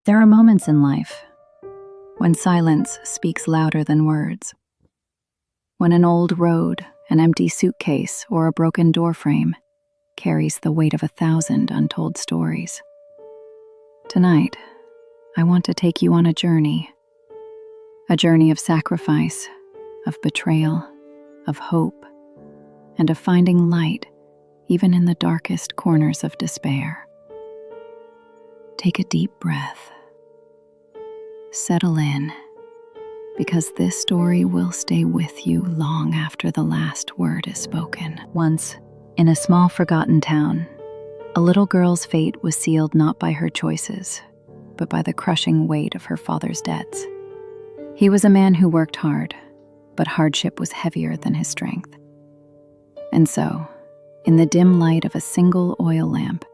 There are moments in life when silence speaks louder than words. When an old road, an empty suitcase, or a broken doorframe carries the weight of 1,000 untold stories. Tonight, I want to take you on a journey of sacrifice, of betrayal, of hope, and of finding light even in the darkest corners of despair. Take a deep breath. Settle in, because this story will stay with you long after the last word is spoken. Once, in a small forgotten town, a little girl's fate was sealed not by her choices, but by the crushing weight of her father's debts. He was a man who worked hard, but hardship was heavier than his strength. And so, in the dim light of a single oil lamp,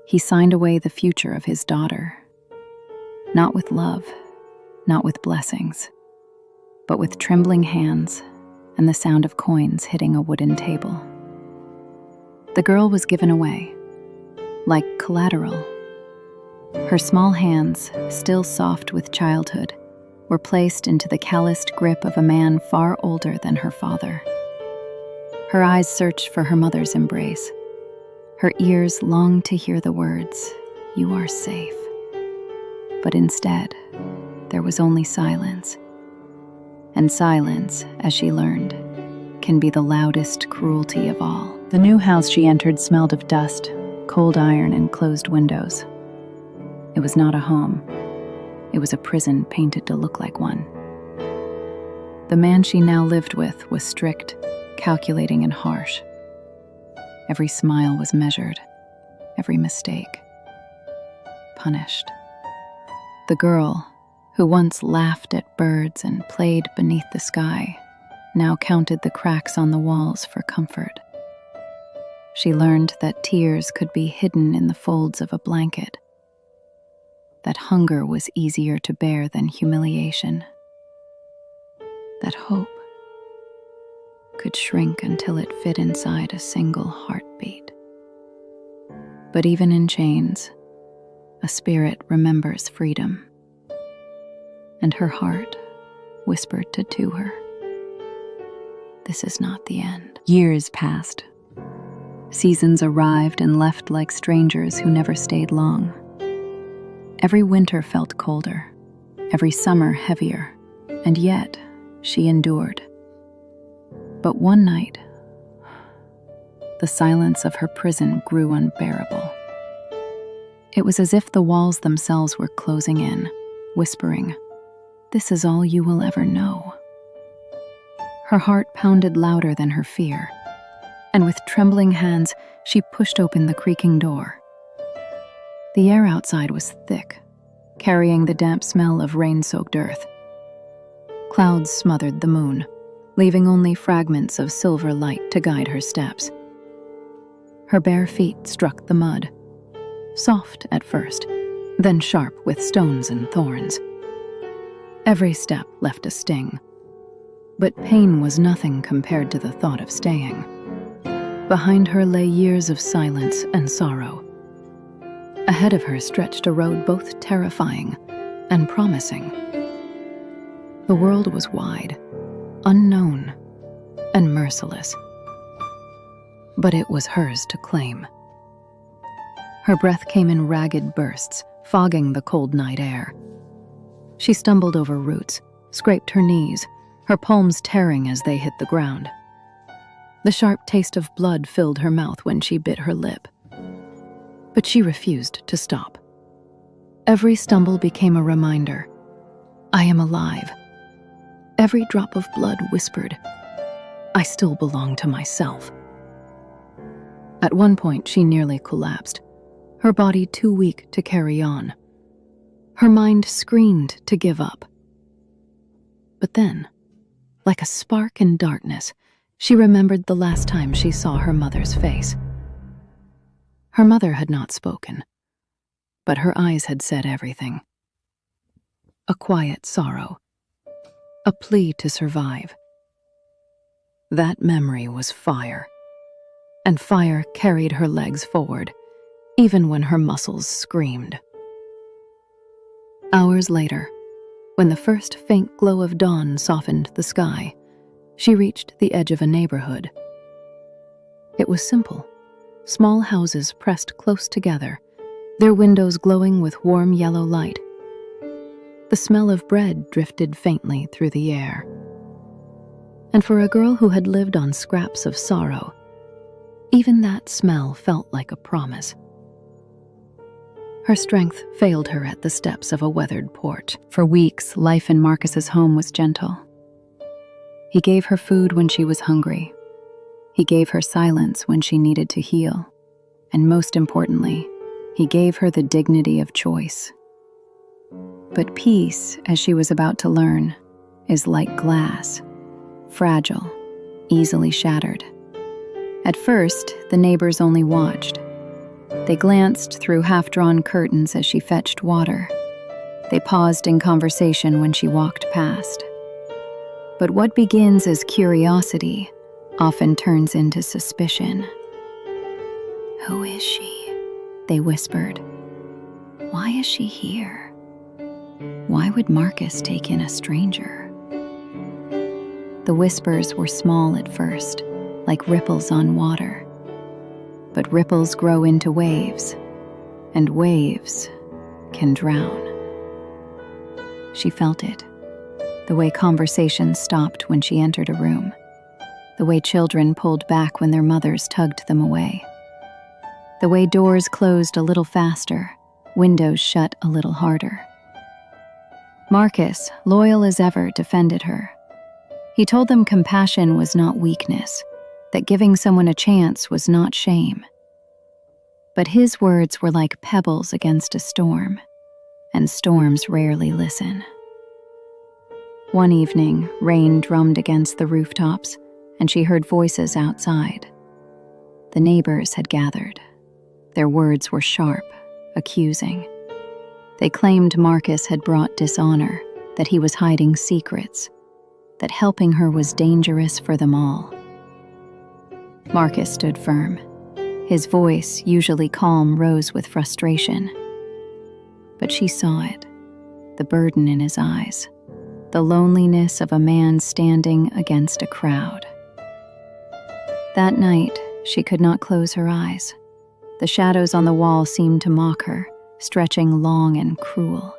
he signed away the future of his daughter. Not with love, not with blessings, but with trembling hands and the sound of coins hitting a wooden table. The girl was given away, like collateral. Her small hands, still soft with childhood, were placed into the calloused grip of a man far older than her father. Her eyes searched for her mother's embrace. Her ears longed to hear the words, "You are safe." But instead, there was only silence. And silence, as she learned, can be the loudest cruelty of all. The new house she entered smelled of dust, cold iron, and closed windows. It was not a home. It was a prison painted to look like one. The man she now lived with was strict, calculating, and harsh. Every smile was measured, every mistake punished. The girl, who once laughed at birds and played beneath the sky, now counted the cracks on the walls for comfort. She learned that tears could be hidden in the folds of a blanket, that hunger was easier to bear than humiliation, that hope could shrink until it fit inside a single heartbeat. But even in chains, a spirit remembers freedom. And her heart whispered to her, "This is not the end." Years passed. Seasons arrived and left like strangers who never stayed long. Every winter felt colder, every summer heavier, and yet she endured. But one night, the silence of her prison grew unbearable. It was as if the walls themselves were closing in, whispering, "This is all you will ever know." Her heart pounded louder than her fear, and with trembling hands, she pushed open the creaking door. The air outside was thick, carrying the damp smell of rain-soaked earth. Clouds smothered the moon, leaving only fragments of silver light to guide her steps. Her bare feet struck the mud, soft at first, then sharp with stones and thorns. Every step left a sting, but pain was nothing compared to the thought of staying. Behind her lay years of silence and sorrow. Ahead of her stretched a road both terrifying and promising. The world was wide, unknown, and merciless, but it was hers to claim. Her breath came in ragged bursts, fogging the cold night air. She stumbled over roots, scraped her knees, her palms tearing as they hit the ground. The sharp taste of blood filled her mouth when she bit her lip. But she refused to stop. Every stumble became a reminder, "I am alive." Every drop of blood whispered, "I still belong to myself." At one point, she nearly collapsed, her body too weak to carry on. Her mind screamed to give up. But then, like a spark in darkness, she remembered the last time she saw her mother's face. Her mother had not spoken, but her eyes had said everything. A quiet sorrow, a plea to survive. That memory was fire, and fire carried her legs forward, even when her muscles screamed. Hours later, when the first faint glow of dawn softened the sky, she reached the edge of a neighborhood. It was simple. Small houses pressed close together, their windows glowing with warm yellow light. The smell of bread drifted faintly through the air. And for a girl who had lived on scraps of sorrow, even that smell felt like a promise. Her strength failed her at the steps of a weathered porch. For weeks, life in Marcus's home was gentle. He gave her food when she was hungry. He gave her silence when she needed to heal. And most importantly, he gave her the dignity of choice. But peace, as she was about to learn, is like glass, fragile, easily shattered. At first, the neighbors only watched. They glanced through half-drawn curtains as she fetched water. They paused in conversation when she walked past. But what begins as curiosity often turns into suspicion. "Who is she?" they whispered. "Why is she here? Why would Marcus take in a stranger?" The whispers were small at first, like ripples on water. But ripples grow into waves, and waves can drown. She felt it, the way conversations stopped when she entered a room, the way children pulled back when their mothers tugged them away, the way doors closed a little faster, windows shut a little harder. Marcus, loyal as ever, defended her. He told them compassion was not weakness, that giving someone a chance was not shame. But his words were like pebbles against a storm, and storms rarely listen. One evening, rain drummed against the rooftops, and she heard voices outside. The neighbors had gathered. Their words were sharp, accusing. They claimed Marcus had brought dishonor, that he was hiding secrets, that helping her was dangerous for them all. Marcus stood firm. His voice, usually calm, rose with frustration. But she saw it, the burden in his eyes, the loneliness of a man standing against a crowd. That night, she could not close her eyes. The shadows on the wall seemed to mock her, stretching long and cruel.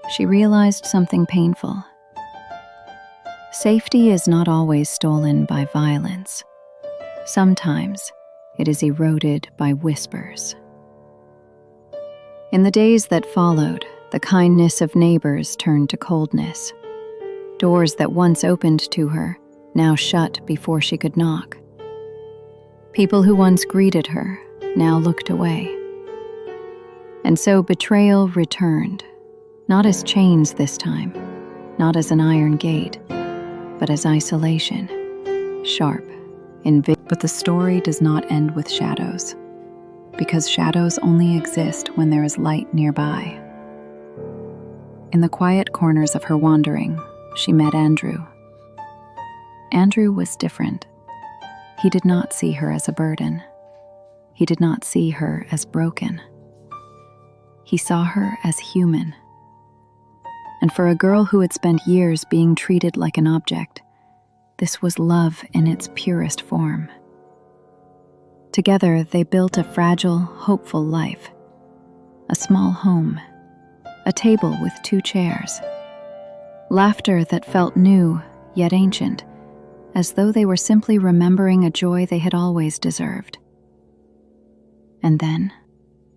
She realized something painful. Safety is not always stolen by violence. Sometimes it is eroded by whispers. In the days that followed, the kindness of neighbors turned to coldness. Doors that once opened to her now shut before she could knock. People who once greeted her now looked away. And so betrayal returned, not as chains this time, not as an iron gate, but as isolation, sharp, but the story does not end with shadows, because shadows only exist when there is light nearby. In the quiet corners of her wandering, she met Andrew. Andrew was different. He did not see her as a burden. He did not see her as broken. He saw her as human. And for a girl who had spent years being treated like an object, this was love in its purest form. Together, they built a fragile, hopeful life. A small home, a table with 2 chairs, laughter that felt new yet ancient, as though they were simply remembering a joy they had always deserved. And then,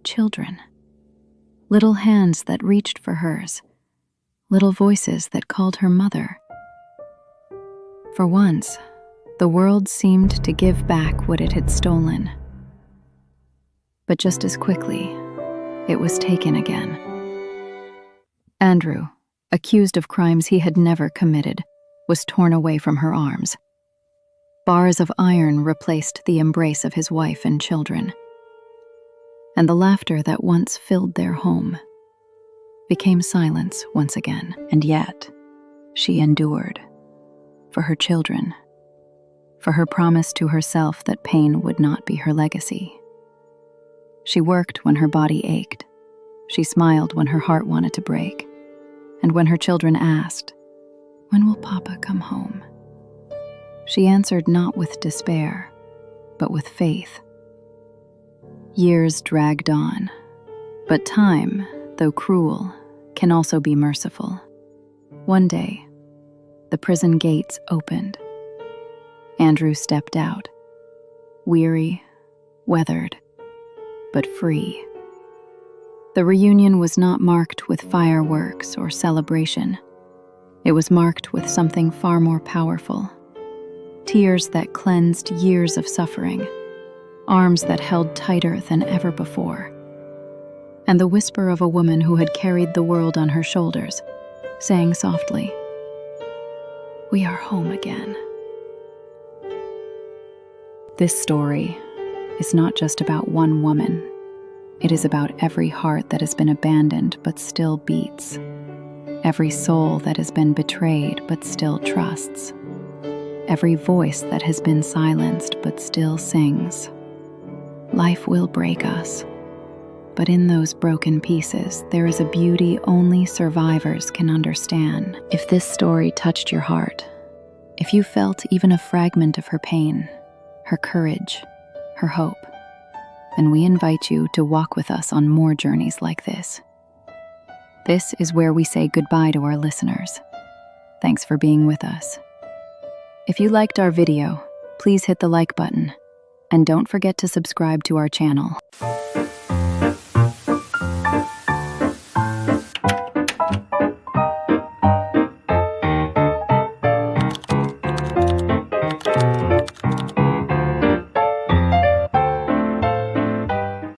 children. Little hands that reached for hers, little voices that called her mother. For once, the world seemed to give back what it had stolen. But just as quickly, it was taken again. Andrew, accused of crimes he had never committed, was torn away from her arms. Bars of iron replaced the embrace of his wife and children. And the laughter that once filled their home became silence once again. And yet, she endured. For her children, for her promise to herself that pain would not be her legacy. She worked when her body ached, She smiled when her heart wanted to break. And when her children asked, "When will Papa come home?" she answered not with despair, but with faith. Years dragged on, but time, though cruel, can also be merciful. One day, the prison gates opened. Andrew stepped out, weary, weathered, but free. The reunion was not marked with fireworks or celebration. It was marked with something far more powerful. Tears that cleansed years of suffering, arms that held tighter than ever before, and the whisper of a woman who had carried the world on her shoulders, saying softly, "We are home again." This story is not just about one woman. It is about every heart that has been abandoned but still beats, every soul that has been betrayed but still trusts, every voice that has been silenced but still sings. Life will break us, but in those broken pieces, there is a beauty only survivors can understand. If this story touched your heart, if you felt even a fragment of her pain, her courage, her hope, then we invite you to walk with us on more journeys like this. This is where we say goodbye to our listeners. Thanks for being with us. If you liked our video, please hit the like button, and don't forget to subscribe to our channel.